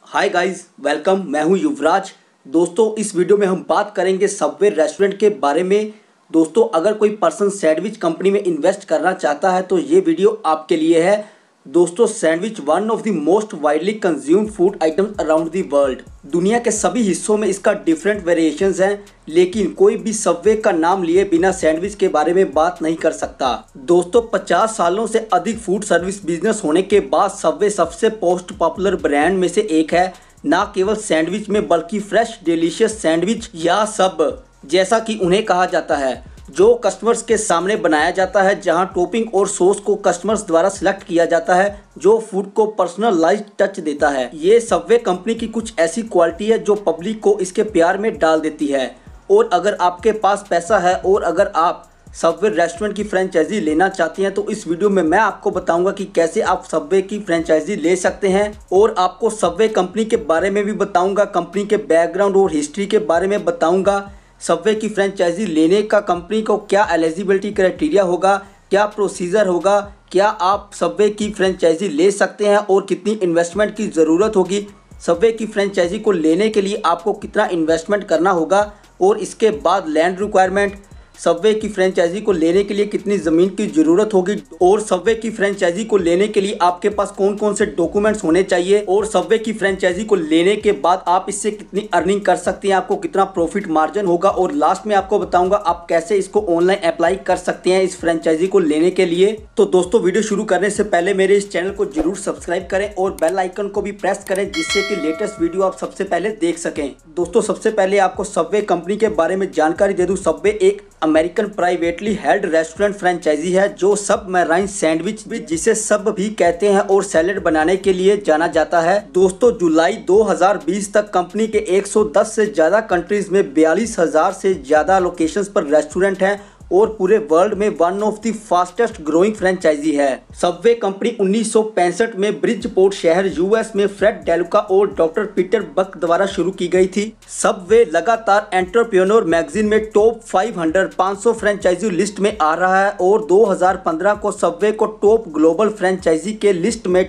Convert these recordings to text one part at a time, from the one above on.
Hi guys, welcome. मैं हूं युवराज। दोस्तों, इस वीडियो में हम बात करेंगे सबवे रेस्टोरेंट के बारे में। दोस्तों, अगर कोई पर्सन सैंडविच कंपनी में इन्वेस्ट करना चाहता है तो ये वीडियो आपके लिए है। दोस्तों, sandwich one of the most widely consumed food items around the world. दुनिया के सभी हिस्सों में इसका डिफरेंट वेरिएशंस हैं, लेकिन कोई भी सबवे का नाम लिए बिना सैंडविच के बारे में बात नहीं कर सकता। दोस्तों, 50 सालों से अधिक फूड सर्विस बिजनेस होने के बाद सबवे सबसे मोस्ट पॉपुलर ब्रांड में से एक है। ना केवल सैंडविच में बल्कि फ्रेश डिलीशियस सैंडविच या सब जैसा कि उन्हें कहा जाता है, जो कस्टमर्स के सामने बनाया जाता है, जहां टॉपिंग और सॉस को कस्टमर्स द्वारा सिलेक्ट किया जाता है, जो फूड को पर्सनलाइज्ड टच देता है। ये सबवे कंपनी की कुछ ऐसी क्वालिटी है जो पब्लिक को इसके प्यार में डाल देती है। और अगर आपके पास पैसा है और अगर आप सबवे रेस्टोरेंट की फ्रेंचाइजी लेना चाहते हैं तो इस वीडियो में मैं आपको बताऊंगा कि कैसे आप सबवे की फ्रेंचाइजी ले सकते हैं। और आपको सबवे कंपनी के बारे में भी बताऊंगा, कंपनी के बैकग्राउंड और हिस्ट्री के बारे में बताऊंगा। सबवे की फ्रेंचाइजी लेने का कंपनी को क्या एलिजिबिलिटी क्राइटेरिया होगा, क्या प्रोसीजर होगा, क्या आप सबवे की फ्रेंचाइजी ले सकते हैं और कितनी इन्वेस्टमेंट की ज़रूरत होगी, सबवे की फ्रेंचाइजी को लेने के लिए आपको कितना इन्वेस्टमेंट करना होगा, और इसके बाद लैंड रिक्वायरमेंट, सबवे की फ्रेंचाइजी को लेने के लिए कितनी ज़मीन की ज़रूरत होगी, और सबवे की फ्रेंचाइजी को लेने के लिए आपके पास कौन कौन से डॉक्यूमेंट्स होने चाहिए, और सबवे की फ्रेंचाइजी को लेने के बाद आप इससे कितनी अर्निंग कर सकते हैं, आपको कितना प्रॉफिट मार्जिन होगा, और लास्ट में आपको बताऊंगा आप कैसे इसको ऑनलाइन अप्लाई कर सकते हैं इस फ्रेंचाइजी को लेने के लिए। तो दोस्तों, वीडियो शुरू करने से पहले मेरे इस चैनल को जरूर सब्सक्राइब करें और बेल आइकन को भी प्रेस करें, जिससे कि लेटेस्ट वीडियो आप सबसे पहले देख सकें। दोस्तों, सबसे पहले आपको सबवे कंपनी के बारे में जानकारी दे दूं। सबवे एक American privately held restaurant franchise है जो सब मैराइन सैंडविच भी जिसे सब भी कहते हैं और सैलेड बनाने के लिए जाना जाता है। दोस्तों, जुलाई 2020 तक कंपनी के 110 से ज्यादा कंट्रीज में 42,000 से ज्यादा लोकेशंस पर रेस्टोरेंट हैं और पूरे वर्ल्ड में one of the fastest growing franchise है। सबवे कंपनी 1965 में ब्रिजपोर्ट शहर यूएस में फ्रेड डेलुका और डॉक्टर पीटर बक द्वारा शुरू की गई थी। सबवे लगातार एंटरप्रेन्योर मैगजीन में टॉप 500 फ्रेंचाइजी लिस्ट में आ रहा है और 2015 को सबवे को टॉप ग्लोबल फ्रेंचाइजी के लिस्ट में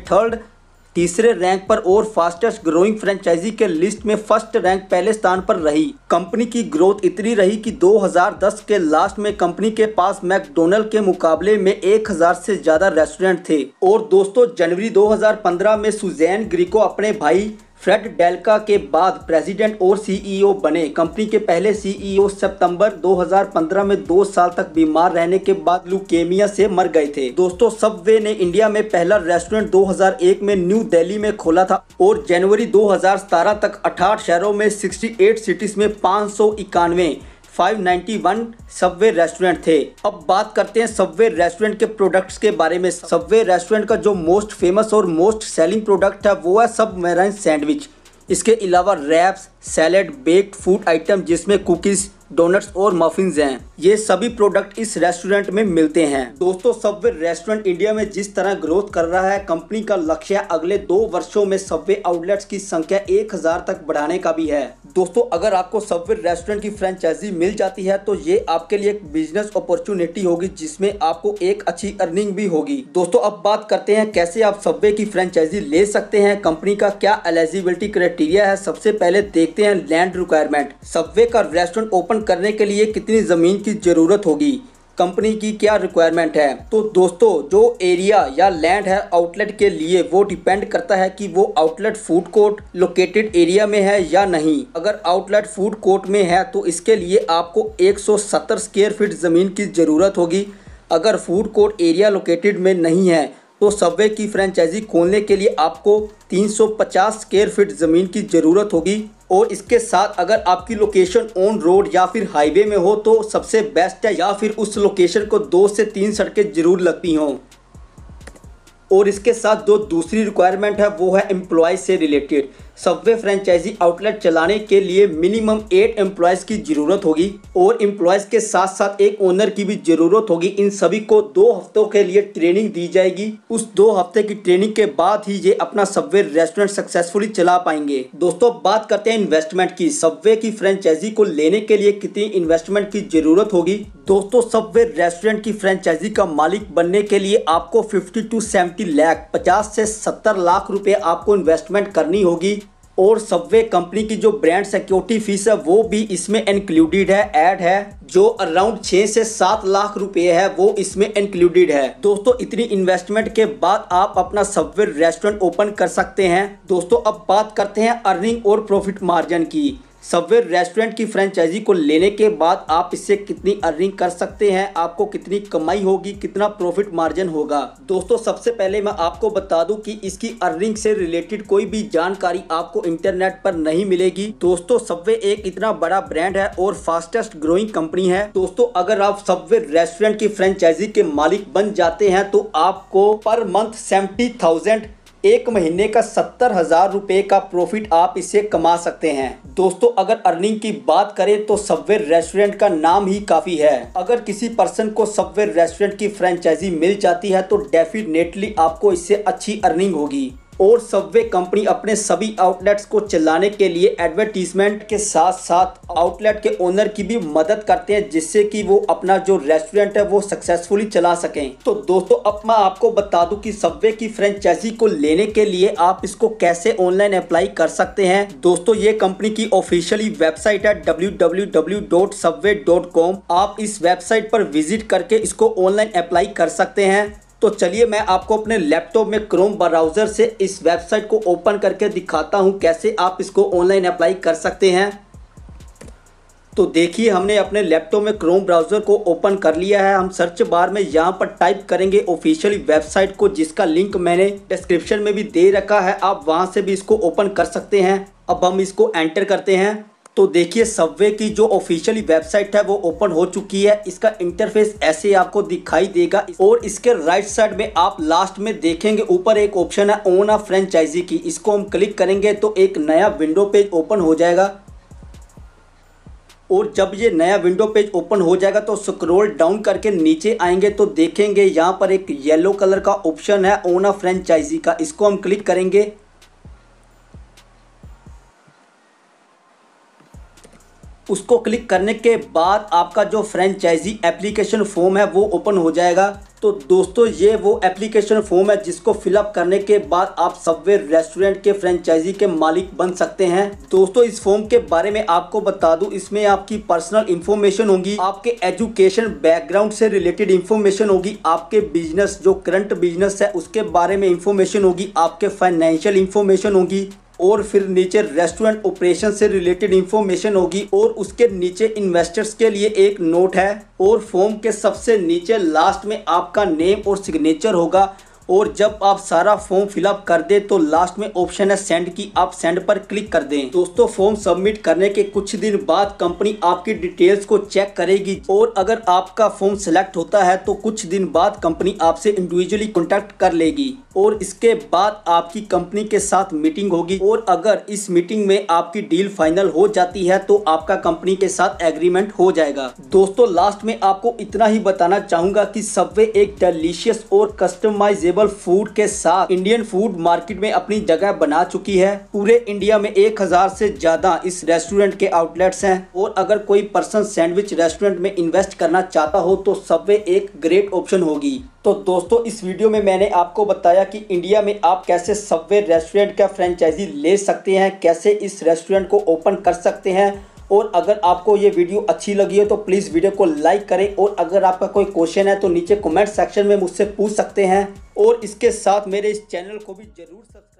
तीसरे रैंक पर और फास्टेस्ट ग्रोइंग फ्रेंचाइजी के लिस्ट में फर्स्ट रैंक पहले स्थान पर रही। कंपनी की ग्रोथ इतनी रही कि 2010 के लास्ट में कंपनी के पास मैकडोनल्ड के मुकाबले में 1000 से ज्यादा रेस्टोरेंट थे। और दोस्तों, जनवरी 2015 में सुजैन ग्रीको अपने भाई फ्रेड डेलका के बाद प्रेसिडेंट और सीईओ बने। कंपनी के पहले सीईओ सितंबर 2015 में 2 साल तक बीमार रहने के बाद ल्यूकेमिया से मर गए थे। दोस्तों, सबवे ने इंडिया में पहला रेस्टोरेंट 2001 में न्यू दिल्ली में खोला था और जनवरी 2017 तक 68 शहरों में 68 सिटीज में 591 सबवे रेस्टोरेंट थे। अब बात करते हैं सबवे रेस्टोरेंट के प्रोडक्ट्स के बारे में। सबवे रेस्टोरेंट का जो मोस्ट फेमस और मोस्ट सेलिंग प्रोडक्ट है वो है सब मैराइन सैंडविच। इसके अलावा wraps, salad, baked food item जिसमें कुकीज, डोनट्स और मफिन्स हैं, ये सभी प्रोडक्ट इस रेस्टोरेंट में मिलते हैं। दोस्तों, सबवे रेस्टोरेंट इंडिया में जिस तरह ग्रोथ कर रहा है, कंपनी का लक्ष्य अगले 2 वर्षों में सबवे आउटलेट्स की संख्या 1000 तक बढ़ाने का भी है। दोस्तों, अगर आपको सबवे रेस्टोरेंट की फ्रेंचाइजी मिल जाती है तो ये आपके लिए एक बिजनेस अपॉर्चुनिटी होगी जिसमें आपको एक अच्छी अर्निंग भी होगी। दोस्तों, अब बात करते हैं कैसे आप सबवे की फ्रेंचाइजी ले सकते हैं, कंपनी का क्या एलिजिबिलिटी क्राइटेरिया है। सबसे पहले देखते हैं लैंड रिक्वायरमेंट। सबवे का रेस्टोरेंट ओपन करने के लिए कितनी जमीन की जरूरत होगी, कंपनी की क्या रिक्वायरमेंट है। तो दोस्तों, जो एरिया या लैंड है आउटलेट के लिए वो डिपेंड करता है कि वो outlet food court located area में है या नहीं। अगर आउटलेट फूड कोर्ट में है तो इसके लिए आपको 170 स्क्वायर फीट ज़मीन की ज़रूरत होगी। अगर फूड कोर्ट एरिया लोकेटेड में नहीं है तो सबवे की फ्रेंचाइजी खोलने के लिए आपको 350 स्क्वायर फीट ज़मीन की ज़रूरत होगी। और इसके साथ अगर आपकी लोकेशन ऑन रोड या फिर हाईवे में हो तो सबसे बेस्ट है, या फिर उस लोकेशन को 2 से 3 सड़कें जरूर लगती हों। और इसके साथ जो दूसरी रिक्वायरमेंट है वो है एम्प्लॉय से रिलेटेड। सबवे फ्रेंचाइजी आउटलेट चलाने के लिए मिनिमम 8 एम्प्लॉयज़ की ज़रूरत होगी और एम्प्लॉयज़ के साथ साथ एक ओनर की भी ज़रूरत होगी। इन सभी को 2 हफ्तों के लिए ट्रेनिंग दी जाएगी। उस 2 हफ्ते की ट्रेनिंग के बाद ही ये अपना सबवे रेस्टोरेंट सक्सेसफुली चला पाएंगे। दोस्तों, बात करते हैं इन्वेस्टमेंट की। सबवे की फ्रेंचाइजी को लेने के लिए कितनी इन्वेस्टमेंट की ज़रूरत होगी। दोस्तों, सबवे रेस्टोरेंट की फ्रेंचाइजी का मालिक बनने के लिए आपको 50 to 70 लाख 50 से 70 लाख रुपए आपको इन्वेस्टमेंट करनी होगी। और सबवे कंपनी की जो ब्रांड सिक्योरिटी फीस है वो भी इसमें इंक्लूडेड है, ऐड है, जो अराउंड 6 से 7 लाख रुपए है वो इसमें इंक्लूडेड है। दोस्तों इतनी इन्वेस्टमेंट के बाद आप अपना सबवे रेस्टोरेंट ओपन कर सकते हैं। दोस्तों अब बात करते हैं अर्निंग और प्रॉफिट मार्जिन की। सबवे रेस्टोरेंट की फ्रेंचाइजी को लेने के बाद आप इससे कितनी अर्निंग कर सकते हैं, आपको कितनी कमाई होगी, कितना प्रॉफिट मार्जिन होगा। दोस्तों सबसे पहले मैं आपको बता दूं कि इसकी अर्निंग से रिलेटेड कोई भी जानकारी आपको इंटरनेट पर नहीं मिलेगी। दोस्तों सबवे एक इतना बड़ा ब्रांड है और फास्टेस्ट ग्रोइंग कंपनी है। दोस्तों अगर आप सबवे रेस्टोरेंट की फ्रेंचाइजी के मालिक बन जाते हैं तो आपको पर मंथ 70,000 एक महीने का 70,000 रुपए का प्रॉफिट आप इसे कमा सकते हैं। दोस्तों अगर अर्निंग की बात करें तो सबवे रेस्टोरेंट का नाम ही काफ़ी है। अगर किसी पर्सन को सबवे रेस्टोरेंट की फ्रेंचाइजी मिल जाती है तो डेफिनेटली आपको इससे अच्छी अर्निंग होगी। और सबवे कंपनी अपने सभी आउटलेट्स को चलाने के लिए एडवर्टीजमेंट के साथ साथ आउटलेट के ओनर की भी मदद करते हैं, जिससे कि वो अपना जो रेस्टोरेंट है वो सक्सेसफुली चला सकें। तो दोस्तों अब मैं आपको बता दूं कि सबवे की फ्रेंचाइजी को लेने के लिए आप इसको कैसे ऑनलाइन अप्लाई कर सकते हैं। दोस्तों ये कंपनी की ऑफिशियली वेबसाइट है www.subway.com। आप इस वेबसाइट पर विजिट करके इसको ऑनलाइन अप्लाई कर सकते हैं। तो चलिए मैं आपको अपने लैपटॉप में क्रोम ब्राउज़र से इस वेबसाइट को ओपन करके दिखाता हूं कैसे आप इसको ऑनलाइन अप्लाई कर सकते हैं। तो देखिए हमने अपने लैपटॉप में क्रोम ब्राउज़र को ओपन कर लिया है। हम सर्च बार में यहां पर टाइप करेंगे ऑफिशियल वेबसाइट को, जिसका लिंक मैंने डिस्क्रिप्शन में भी दे रखा है, आप वहां से भी इसको ओपन कर सकते हैं। अब हम इसको एंटर करते हैं। तो देखिए सबवे की जो ऑफिशियली वेबसाइट है वो ओपन हो चुकी है। इसका इंटरफेस ऐसे आपको दिखाई देगा और इसके राइट साइड में आप लास्ट में देखेंगे ऊपर एक ऑप्शन है ओन अ फ्रेंचाइजी की। इसको हम क्लिक करेंगे तो एक नया विंडो पेज ओपन हो जाएगा। और जब ये नया विंडो पेज ओपन हो जाएगा तो स्क्रॉल डाउन करके नीचे आएंगे तो देखेंगे यहाँ पर एक येलो कलर का ऑप्शन है ओन अ फ्रेंचाइजी का। इसको हम क्लिक करेंगे। उसको क्लिक करने के बाद आपका जो फ्रेंचाइजी एप्लीकेशन फॉर्म है वो ओपन हो जाएगा। तो दोस्तों ये वो एप्लीकेशन फॉर्म है जिसको फिलअप करने के बाद आप सबवे रेस्टोरेंट के फ्रेंचाइजी के मालिक बन सकते हैं। दोस्तों इस फॉर्म के बारे में आपको बता दूं, इसमें आपकी पर्सनल इंफॉर्मेशन होगी, आपके एजुकेशन बैकग्राउंड से रिलेटेड इंफॉर्मेशन होगी, आपके बिजनेस जो करंट बिजनेस है उसके बारे में इंफॉर्मेशन होगी, आपके फाइनेंशियल इंफॉर्मेशन होगी, और फिर नीचे रेस्टोरेंट ऑपरेशन से रिलेटेड इंफॉर्मेशन होगी, और उसके नीचे इन्वेस्टर्स के लिए एक नोट है, और फॉर्म के सबसे नीचे लास्ट में आपका नेम और सिग्नेचर होगा। और जब आप सारा फॉर्म फिलअप कर दें तो लास्ट में ऑप्शन है सेंड की, आप सेंड पर क्लिक कर दें। दोस्तों फॉर्म सबमिट करने के कुछ दिन बाद कंपनी आपकी डिटेल्स को चेक करेगी, और अगर आपका फॉर्म सिलेक्ट होता है तो कुछ दिन बाद कंपनी आपसे इंडिविजुअली कॉन्टैक्ट कर लेगी, और इसके बाद आपकी कंपनी के साथ मीटिंग होगी, और अगर इस मीटिंग में आपकी डील फाइनल हो जाती है तो आपका कंपनी के साथ एग्रीमेंट हो जाएगा। दोस्तों लास्ट में आपको इतना ही बताना चाहूंगा कि सबवे एक डिलीशियस और कस्टमाइजेबल फूड के साथ इंडियन फूड मार्केट में अपनी जगह बना चुकी है। पूरे इंडिया में 1000 से ज्यादा इस रेस्टोरेंट के आउटलेट्स हैं, और अगर कोई पर्सन सैंडविच रेस्टोरेंट में इन्वेस्ट करना चाहता हो तो सबवे एक ग्रेट ऑप्शन होगी। तो दोस्तों इस वीडियो में मैंने आपको बताया कि इंडिया में आप कैसे सबवे रेस्टोरेंट का फ्रेंचाइजी ले सकते हैं, कैसे इस रेस्टोरेंट को ओपन कर सकते हैं। और अगर आपको ये वीडियो अच्छी लगी है तो प्लीज़ वीडियो को लाइक करें, और अगर आपका कोई क्वेश्चन है तो नीचे कमेंट सेक्शन में मुझसे पूछ सकते हैं, और इसके साथ मेरे इस चैनल को भी जरूर सब्सक्राइब